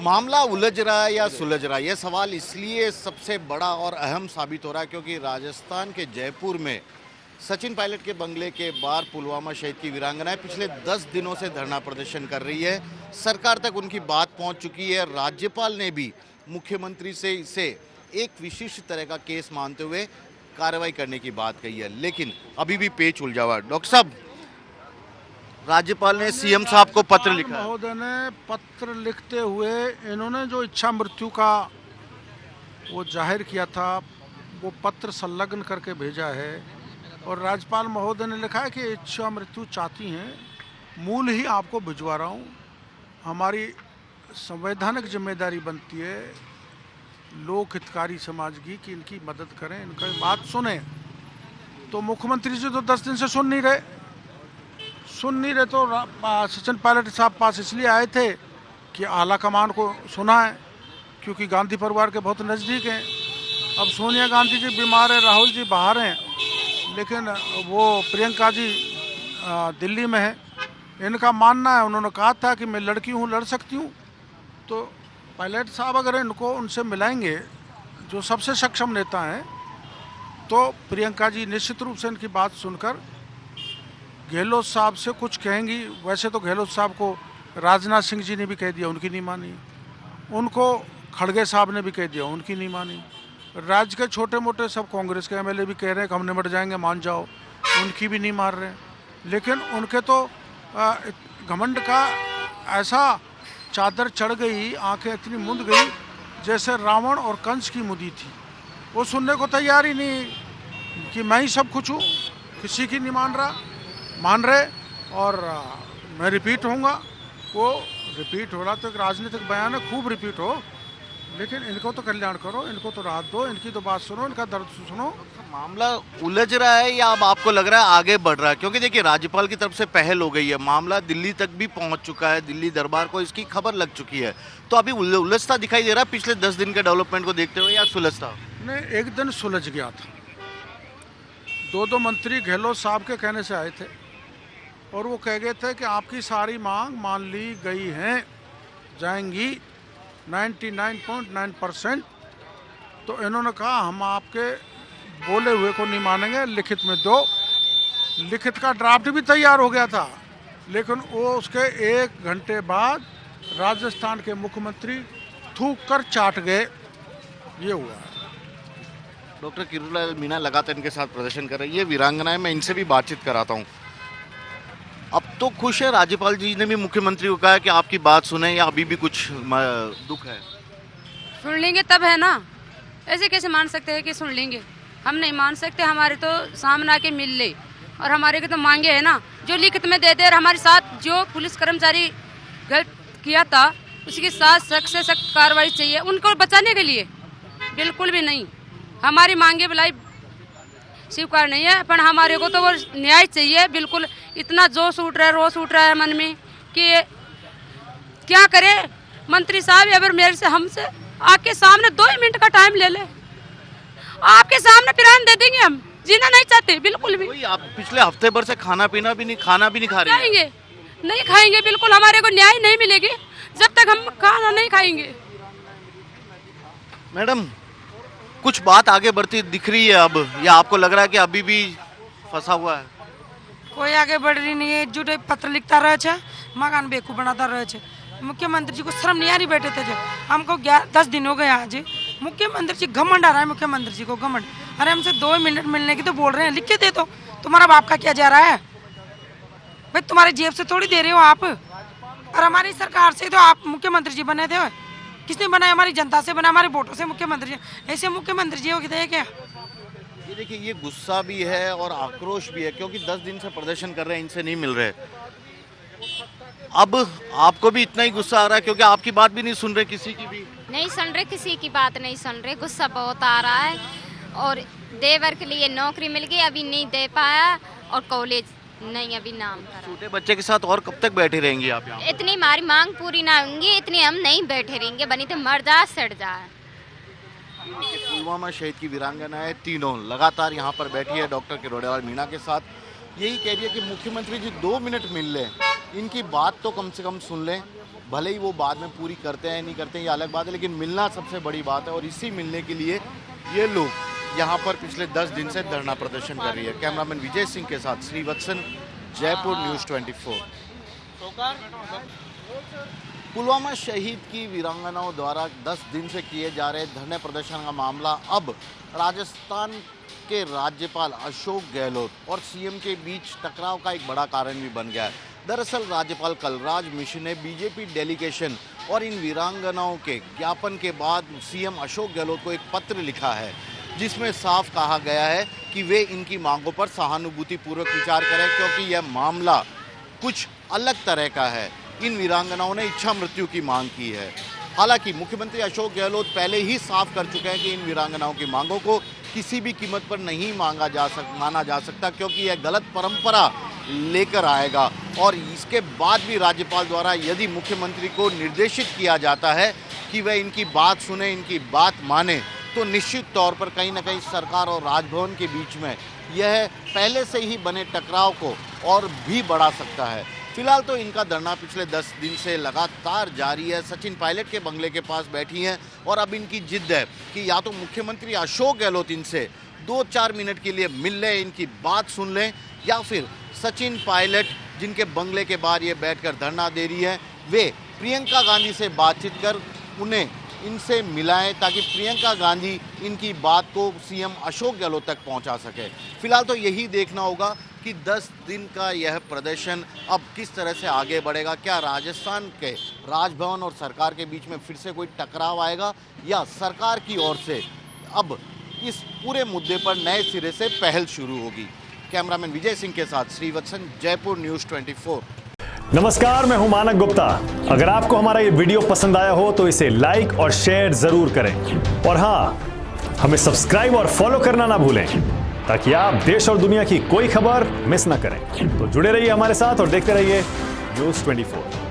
मामला उलझ रहा है या सुलझ रहा है, यह सवाल इसलिए सबसे बड़ा और अहम साबित हो रहा है क्योंकि राजस्थान के जयपुर में सचिन पायलट के बंगले के बाहर पुलवामा शहीद की वीरांगनाएं पिछले 10 दिनों से धरना प्रदर्शन कर रही है। सरकार तक उनकी बात पहुंच चुकी है। राज्यपाल ने भी मुख्यमंत्री से इसे एक विशिष्ट तरह का केस मानते हुए कार्रवाई करने की बात कही है, लेकिन अभी भी पेच उलझा हुआ है। डॉक्टर साहब, राज्यपाल ने सीएम साहब को पत्र लिखा है। महोदय ने पत्र लिखते हुए इन्होंने जो इच्छा मृत्यु का वो जाहिर किया था वो पत्र संलग्न करके भेजा है और राज्यपाल महोदय ने लिखा है कि इच्छा मृत्यु चाहती हैं, मूल ही आपको भिजवा रहा हूँ। हमारी संवैधानिक जिम्मेदारी बनती है लोक हितकारी समाज की कि इनकी मदद करें, इनका बात सुने। तो मुख्यमंत्री जी तो 10 दिन से सुन नहीं रहे तो सचिन पायलट साहब पास इसलिए आए थे कि आला कमान को सुना है क्योंकि गांधी परिवार के बहुत नज़दीक हैं। अब सोनिया गांधी जी बीमार हैं, राहुल जी बाहर हैं, लेकिन वो प्रियंका जी दिल्ली में है। इनका मानना है, उन्होंने कहा था कि मैं लड़की हूँ, लड़ सकती हूँ। तो पायलट साहब अगर इनको उनसे मिलाएंगे जो सबसे सक्षम नेता हैं तो प्रियंका जी निश्चित रूप से इनकी बात सुनकर गहलोत साहब से कुछ कहेंगी। वैसे तो गहलोत साहब को राजनाथ सिंह जी ने भी कह दिया, उनकी नहीं मानी। उनको खड़गे साहब ने भी कह दिया, उनकी नहीं मानी। राज्य के छोटे मोटे सब कांग्रेस के एमएलए भी कह रहे हैं कि हम निमट जाएंगे, मान जाओ, उनकी भी नहीं मार रहे। लेकिन उनके तो घमंड का ऐसा चादर चढ़ गई, आंखें इतनी मुंद गई जैसे रावण और कंस की मुदी थी। वो सुनने को तैयार ही नहीं कि मैं ही सब कुछ हूँ, किसी की नहीं मान रहे। और मैं रिपीट होऊंगा, वो रिपीट हो रहा तो एक राजनीतिक बयान है, खूब रिपीट हो, लेकिन इनको तो कल्याण करो, इनको तो राहत दो, इनकी तो बात सुनो, इनका दर्द सुनो। मामला उलझ रहा है या अब आपको लग रहा है आगे बढ़ रहा है? क्योंकि देखिए राज्यपाल की तरफ से पहल हो गई है, मामला दिल्ली तक भी पहुंच चुका है, दिल्ली दरबार को इसकी खबर लग चुकी है। तो अभी उलझता दिखाई दे रहा है पिछले 10 दिन के डेवलपमेंट को देखते हुए, या सुलझता? नहीं, एक दिन सुलझ गया था। दो मंत्री गहलोत साहब के कहने से आए थे और वो कह गए थे कि आपकी सारी मांग मान ली गई हैं, जाएंगी 99.9%। तो इन्होंने कहा हम आपके बोले हुए को नहीं मानेंगे, लिखित में दो। लिखित का ड्राफ्ट भी तैयार हो गया था, लेकिन वो उसके 1 घंटे बाद राजस्थान के मुख्यमंत्री थूक कर चाट गए। ये हुआ। डॉक्टर किरोड़ीलाल मीणा लगातार इनके साथ प्रदर्शन कर रही है, वीरांगनाएं, मैं इनसे भी बातचीत कराता हूँ। अब तो खुश है राज्यपाल जी ने भी मुख्यमंत्री को कहा है कि आपकी बात सुने, या अभी भी कुछ दुख है? सुन लेंगे तब है ना, ऐसे कैसे मान सकते हैं कि सुन लेंगे? हम नहीं मान सकते। हमारे तो सामने आके मिल ले, और हमारे के तो मांगे है ना जो लिखित में दे दे। और हमारे साथ जो पुलिस कर्मचारी गलत किया था उसके साथ सख्त से सख्त कार्रवाई चाहिए उनको बचाने के लिए। बिल्कुल भी नहीं, हमारी मांगे बुलाई स्वीकार नहीं है, पर हमारे को तो वो न्याय चाहिए। बिल्कुल इतना जोश उठ रहा है, रोष उठ रहा है मन में कि क्या करे मंत्री साहब। अगर मेरे से हमसे आपके सामने 2 मिनट का टाइम ले ले, आपके सामने पिरान दे देंगे। हम जीना नहीं चाहते बिल्कुल भी। आप पिछले हफ्ते भर से खाना भी नहीं खा रहे हैं। नहीं खाएंगे बिल्कुल, हमारे को न्याय नहीं मिलेगी जब तक हम खाना नहीं खाएंगे। मैडम, कुछ बात आगे बढ़ती दिख रही है अब, या आपको लग रहा है कि अभी भी फंसा हुआ है? कोई आगे बढ़ रही नहीं है। झूठे पत्र लिखता रहे छे, मकान बेकूफ बनाता रहे छे। मुख्यमंत्री जी को शर्म नहीं आ रही बैठे थे जो हमको 10 दिन हो गए आज। मुख्यमंत्री जी घमंड आ रहा है, मुख्यमंत्री जी को घमंड। अरे हमसे 2 मिनट मिलने की तो बोल रहे हैं, लिख के दे दो। तुम्हारा बाप का क्या जा रहा है भाई? तुम्हारी जेब से थोड़ी दे रहे हो आप, और हमारी सरकार से तो आप मुख्यमंत्री जी बने थे। किसने बनाया? हमारी जनता से बना, हमारे वोटों से मुख्यमंत्री जी। ऐसे मुख्यमंत्री जी हो गए क्या? ये देखिए, ये गुस्सा भी है और आक्रोश भी है क्योंकि 10 दिन से प्रदर्शन कर रहे हैं, इनसे नहीं मिल रहे। अब आपको भी इतना ही गुस्सा आ रहा है क्योंकि आपकी बात भी नहीं सुन रहे, किसी की भी नहीं सुन रहे, किसी की बात नहीं सुन रहे। गुस्सा बहुत आ रहा है। और देवर के लिए नौकरी मिल गई, अभी नहीं दे पाया, और कॉलेज नहीं अभी नाम करा। छोटे बच्चे के साथ और कब तक बैठे रहेंगी आप यहाँ? इतनी हमारी मांग पूरी ना होंगी, इतनी हम नहीं बैठे रहेंगे। बनी तो मर जा सड़ जा। पुलवामा शहीद की वीरांगनाएं तीनों लगातार यहाँ पर बैठी है डॉक्टर किरोड़ीलाल मीणा के साथ। यही कह रही है कि मुख्यमंत्री जी 2 मिनट मिल लें, इनकी बात तो कम से कम सुन लें। भले ही वो बाद में पूरी करते हैं नहीं करते हैं ये अलग बात है, लेकिन मिलना सबसे बड़ी बात है और इसी मिलने के लिए ये लोग यहाँ पर पिछले 10 दिन से धरना प्रदर्शन कर रही है। कैमरामैन विजय सिंह के साथ श्रीवत्सन, जयपुर न्यूज़ 24। पुलवामा शहीद की वीरांगनाओं द्वारा 10 दिन से किए जा रहे धरने प्रदर्शन का मामला अब राजस्थान के राज्यपाल अशोक गहलोत और सीएम के बीच टकराव का एक बड़ा कारण भी बन गया है। दरअसल राज्यपाल कलराज मिश्र ने बीजेपी डेलीगेशन और इन वीरांगनाओं के ज्ञापन के बाद सीएम अशोक गहलोत को एक पत्र लिखा है, जिसमें साफ कहा गया है कि वे इनकी मांगों पर सहानुभूतिपूर्वक विचार करें, क्योंकि यह मामला कुछ अलग तरह का है। इन वीरांगनाओं ने इच्छा मृत्यु की मांग की है। हालांकि मुख्यमंत्री अशोक गहलोत पहले ही साफ कर चुके हैं कि इन वीरांगनाओं की मांगों को किसी भी कीमत पर नहीं माना जा सकता, क्योंकि यह गलत परंपरा लेकर आएगा। और इसके बाद भी राज्यपाल द्वारा यदि मुख्यमंत्री को निर्देशित किया जाता है कि वह इनकी बात सुने, इनकी बात माने, तो निश्चित तौर पर कहीं ना कहीं सरकार और राजभवन के बीच में यह पहले से ही बने टकराव को और भी बढ़ा सकता है। फिलहाल तो इनका धरना पिछले 10 दिन से लगातार जारी है। सचिन पायलट के बंगले के पास बैठी हैं और अब इनकी जिद है कि या तो मुख्यमंत्री अशोक गहलोत इनसे 2-4 मिनट के लिए मिल लें, इनकी बात सुन लें, या फिर सचिन पायलट जिनके बंगले के बाहर ये बैठकर धरना दे रही है, वे प्रियंका गांधी से बातचीत कर उन्हें इनसे मिलाएं, ताकि प्रियंका गांधी इनकी बात को सीएम अशोक गहलोत तक पहुंचा सके। फिलहाल तो यही देखना होगा कि 10 दिन का यह प्रदर्शन अब किस तरह से आगे बढ़ेगा। क्या राजस्थान के राजभवन और सरकार के बीच में फिर से कोई टकराव आएगा, या सरकार की ओर से अब इस पूरे मुद्दे पर नए सिरे से पहल शुरू होगी। कैमरामैन विजय सिंह के साथ श्रीवत्सन, जयपुर न्यूज़ 24। नमस्कार, मैं हूं मानक गुप्ता। अगर आपको हमारा ये वीडियो पसंद आया हो तो इसे लाइक और शेयर जरूर करें, और हाँ, हमें सब्सक्राइब और फॉलो करना ना भूलें, ताकि आप देश और दुनिया की कोई खबर मिस ना करें। तो जुड़े रहिए हमारे साथ और देखते रहिए न्यूज़ 24।